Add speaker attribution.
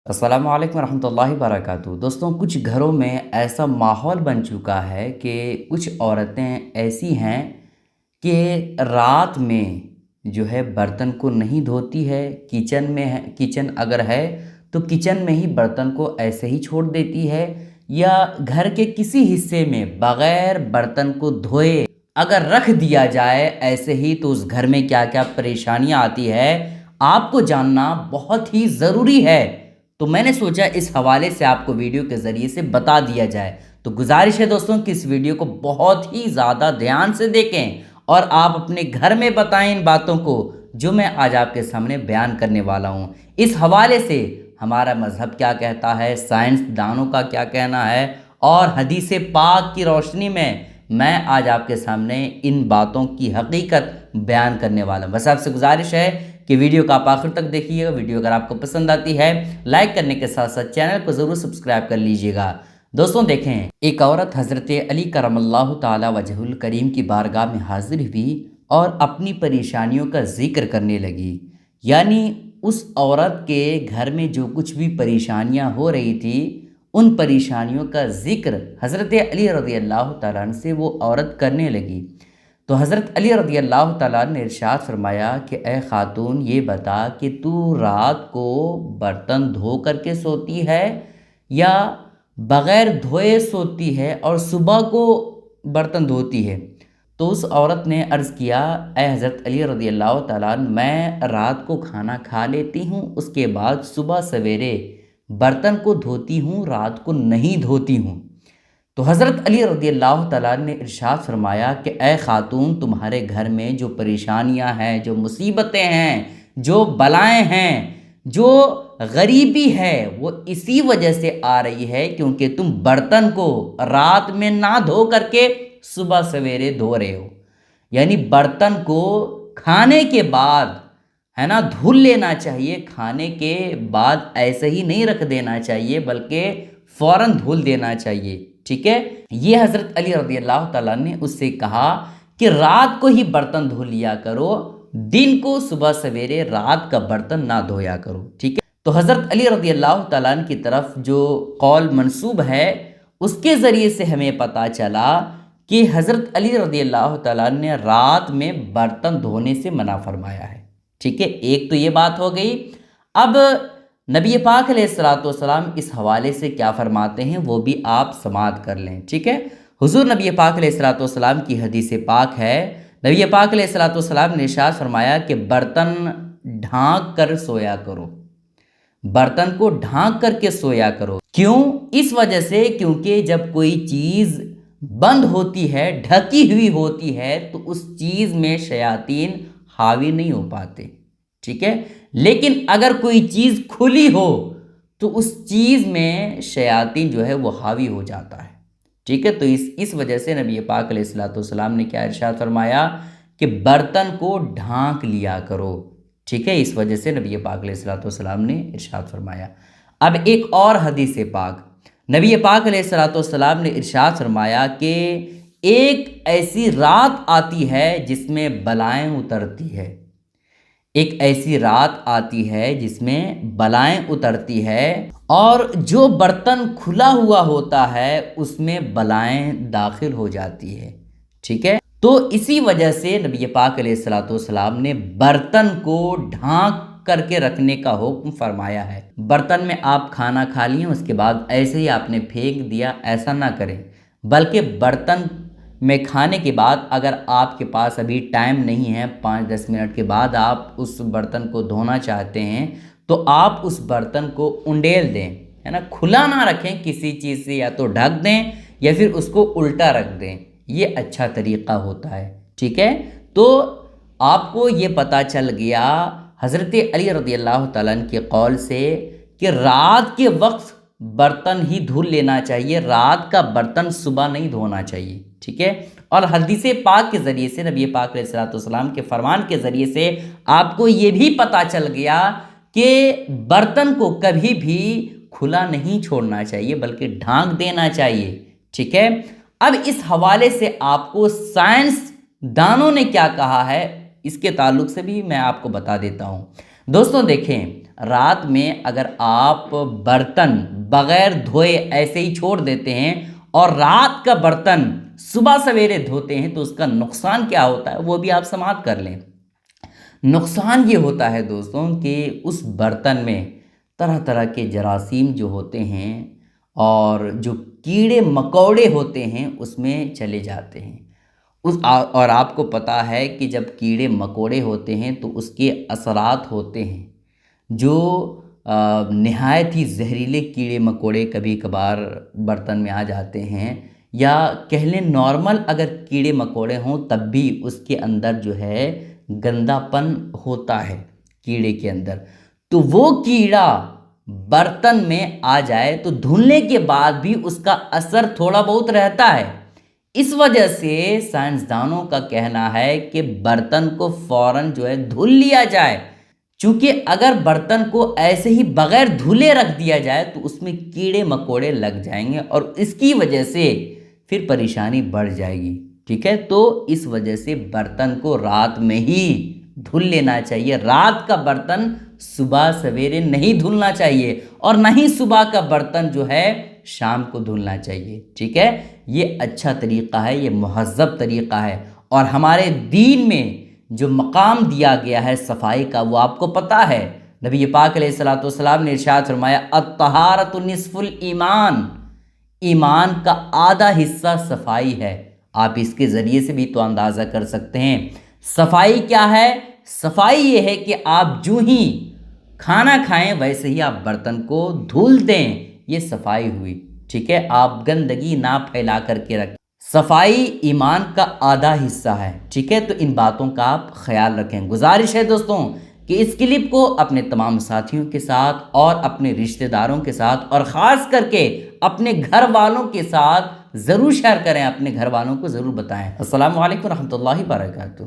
Speaker 1: السلام علیکم ورحمۃ اللہ وبرکاتہ۔ دوستوں، کچھ گھروں میں ایسا ماحول بن چکا ہے کہ کچھ عورتیں ایسی ہیں کہ رات میں جو ہے برتن کو نہیں دھوتی ہے، کچن میں ہے، کچن اگر ہے تو کچن میں ہی برتن کو ایسے ہی چھوڑ دیتی ہے، یا گھر کے کسی حصے میں بغیر برتن کو دھوئے اگر رکھ دیا جائے ایسے ہی تو اس گھر میں کیا کیا پریشانیاں آتی ہے آپ کو جاننا بہت ہی ضروری ہے۔ تو میں نے سوچا اس حوالے سے آپ کو ویڈیو کے ذریعے سے بتا دیا جائے۔ تو گزارش ہے دوستوں کہ اس ویڈیو کو بہت ہی زیادہ دھیان سے دیکھیں اور آپ اپنے گھر میں بتائیں ان باتوں کو جو میں آج آپ کے سامنے بیان کرنے والا ہوں۔ اس حوالے سے ہمارا مذہب کیا کہتا ہے، سائنس دانوں کا کیا کہنا ہے، اور حدیث پاک کی روشنی میں آج آپ کے سامنے ان باتوں کی حقیقت بیان کرنے والا ہوں۔ بس آپ سے گزارش ہے کہ ویڈیو کا آپ آخر تک دیکھیے گا۔ ویڈیو اگر آپ کو پسند آتی ہے لائک کرنے کے ساتھ ساتھ چینل کو ضرور سبسکرائب کر لیجئے گا۔ دوستوں دیکھیں، ایک عورت حضرت علی کرم اللہ تعالی وجہ الکریم کی بارگاہ میں حاضر ہوئی اور اپنی پریشانیوں کا ذکر کرنے لگی۔ یعنی اس عورت کے گھر میں جو کچھ بھی پریشانیاں ہو رہی تھی ان پریشانیوں کا ذکر حضرت علی رضی اللہ تعالیٰ عنہ سے وہ عورت کرنے لگی۔ تو حضرت علی رضی اللہ تعالیٰ نے ارشاد فرمایا کہ اے خاتون، یہ بتا کہ تو رات کو برتن دھو کر کے سوتی ہے یا بغیر دھوئے سوتی ہے اور صبح کو برتن دھوتی ہے؟ تو اس عورت نے عرض کیا، اے حضرت علی رضی اللہ تعالیٰ عنہ، میں رات کو کھانا کھا لیتی ہوں، اس کے بعد صبح سویرے برتن کو دھوتی ہوں، رات کو نہیں دھوتی ہوں۔ تو حضرت علی رضی اللہ تعالیٰ نے ارشاد فرمایا کہ اے خاتون، تمہارے گھر میں جو پریشانیاں ہیں، جو مصیبتیں ہیں، جو بلائیں ہیں، جو غریبی ہے، وہ اسی وجہ سے آ رہی ہے کیونکہ تم برتن کو رات میں نہ دھو کر کے صبح سویرے دھو رہے ہو۔ یعنی برتن کو کھانے کے بعد ہے نا دھل لینا چاہیے، کھانے کے بعد ایسے ہی نہیں رکھ دینا چاہیے بلکہ فوراً دھل دینا چاہیے، ٹھیک ہے؟ یہ حضرت علی رضی اللہ تعالیٰ نے اس سے کہا کہ رات کو ہی برتن دھو لیا کرو، دن کو صبح سویرے رات کا برتن نہ دھویا کرو، ٹھیک ہے؟ تو حضرت علی رضی اللہ تعالیٰ کی طرف جو قول منسوب ہے اس کے ذریعے سے ہمیں پتہ چلا کہ حضرت علی رضی اللہ تعالیٰ نے رات میں برتن دھونے سے منع فرمایا ہے، ٹھیک ہے؟ ایک تو یہ بات ہو گئی۔ اب نبی پاک علیہ السلام اس حوالے سے کیا فرماتے ہیں وہ بھی آپ سماعت کر لیں، ٹھیک ہے؟ حضور نبی پاک علیہ السلام کی حدیث پاک ہے، نبی پاک علیہ السلام نے ارشاد فرمایا کہ برتن ڈھانک کر سویا کرو، برتن کو ڈھانک کر کے سویا کرو۔ کیوں؟ اس وجہ سے کیونکہ جب کوئی چیز بند ہوتی ہے، ڈھکی ہوئی ہوتی ہے، تو اس چیز میں شیاطین حاوی نہیں ہو پاتے، ٹھیک ہے؟ لیکن اگر کوئی چیز کھلی ہو تو اس چیز میں شیاطین جو ہے وہ حاوی ہو جاتا ہے، ٹھیک ہے؟ تو اس وجہ سے نبی پاک علیہ السلام نے کیا ارشاد فرمایا کہ برتن کو ڈھانک لیا کرو، ٹھیک ہے؟ اس وجہ سے نبی پاک علیہ السلام نے ارشاد فرمایا۔ اب ایک اور حدیث پاک، نبی پاک علیہ السلام نے ارشاد فرمایا کہ ایک ایسی رات آتی ہے جس میں بلائیں اترتی ہے، ایک ایسی رات آتی ہے جس میں بلائیں اترتی ہے، اور جو برتن کھلا ہوا ہوتا ہے اس میں بلائیں داخل ہو جاتی ہے، ٹھیک ہے؟ تو اسی وجہ سے نبی پاک علیہ السلام نے برتن کو ڈھانک کر کے رکھنے کا حکم فرمایا ہے۔ برتن میں آپ کھانا کھا لیے اس کے بعد ایسے ہی آپ نے پھینک دیا، ایسا نہ کریں، بلکہ برتن میں کھانے کے بعد اگر آپ کے پاس ابھی ٹائم نہیں ہے، 5-10 منٹ کے بعد آپ اس برتن کو دھونا چاہتے ہیں تو آپ اس برتن کو انڈیل دیں، ہے نا، کھلا نہ رکھیں کسی چیز سے، یا تو ڈھک دیں یا پھر اس کو الٹا رکھ دیں، یہ اچھا طریقہ ہوتا ہے، ٹھیک ہے؟ تو آپ کو یہ پتہ چل گیا حضرت علی رضی اللہ تعالیٰ عنہ کے قول سے کہ رات کے وقت برتن ہی دھل لینا چاہیے، رات کا برتن صبح نہیں دھونا چاہیے، ٹھیک ہے؟ اور حدیث پاک کے ذریعے سے نبی پاک علیہ السلام کے فرمان کے ذریعے سے آپ کو یہ بھی پتہ چل گیا کہ برتن کو کبھی بھی کھلا نہیں چھوڑنا چاہیے بلکہ ڈھانک دینا چاہیے، ٹھیک ہے؟ اب اس حوالے سے آپ کو سائنس دانوں نے کیا کہا ہے اس کے تعلق سے بھی میں آپ کو بتا دیتا ہوں۔ دوستوں دیکھیں، رات میں اگر آپ برتن بغیر دھوئے ایسے ہی چھوڑ دیتے ہیں اور رات کا برتن صبح سویرے دھوتے ہیں تو اس کا نقصان کیا ہوتا ہے وہ بھی آپ سماعت کر لیں۔ نقصان یہ ہوتا ہے دوستوں کہ اس برتن میں طرح طرح کے جراثیم جو ہوتے ہیں اور جو کیڑے مکوڑے ہوتے ہیں اس میں چلے جاتے ہیں۔ اور آپ کو پتہ ہے کہ جب کیڑے مکوڑے ہوتے ہیں تو اس کے اثرات ہوتے ہیں جو نہایت ہی زہریلے کیڑے مکوڑے کبھی کبھار برتن میں آ جاتے ہیں، یا کہہ لیں نارمل اگر کیڑے مکوڑے ہوں تب بھی اس کے اندر جو ہے گندا پن ہوتا ہے کیڑے کے اندر، تو وہ کیڑا برتن میں آ جائے تو دھلنے کے بعد بھی اس کا اثر تھوڑا بہت رہتا ہے۔ اس وجہ سے سائنسدانوں کا کہنا ہے کہ برتن کو فوراً جو ہے دھل لیا جائے، چونکہ اگر برتن کو ایسے ہی بغیر دھلے رکھ دیا جائے تو اس میں کیڑے مکوڑے لگ جائیں گے اور اس کی وجہ سے پھر پریشانی بڑھ جائے گی، ٹھیک ہے؟ تو اس وجہ سے برتن کو رات میں ہی دھل لینا چاہیے۔ رات کا برتن صبح سویرے نہیں دھلنا چاہیے، اور نہ ہی صبح کا برتن جو ہے شام کو دھلنا چاہیے، ٹھیک ہے؟ یہ اچھا طریقہ ہے، یہ مہذب طریقہ ہے، اور ہمارے دین میں جو مقام دیا گیا ہے صفائی کا وہ آپ کو پتہ ہے۔ نبی پاک علیہ الصلوۃ والسلام نے ارشاد فرمایا الطہارۃ نصف الایمان، ایمان کا آدھا حصہ صفائی ہے۔ آپ اس کے ذریعے سے بھی تو اندازہ کر سکتے ہیں صفائی کیا ہے۔ صفائی یہ ہے کہ آپ جو ہی کھانا کھائیں ویسے ہی آپ برتن کو دھل دیں، یہ صفائی ہوئی، ٹھیک ہے؟ آپ گندگی نہ پھیلا کر کے رکھیں۔ صفائی ایمان کا آدھا حصہ ہے، ٹھیک ہے؟ تو ان باتوں کا آپ خیال رکھیں۔ گزارش ہے دوستوں کہ اس کلپ کو اپنے تمام ساتھیوں کے ساتھ اور اپنے رشتہ داروں کے ساتھ اور خاص کر کے اپنے گھر والوں کے ساتھ ضرور شیئر کریں، اپنے گھر والوں کو ضرور بتائیں۔ السلام علیکم ورحمۃ اللہ وبرکاتہ۔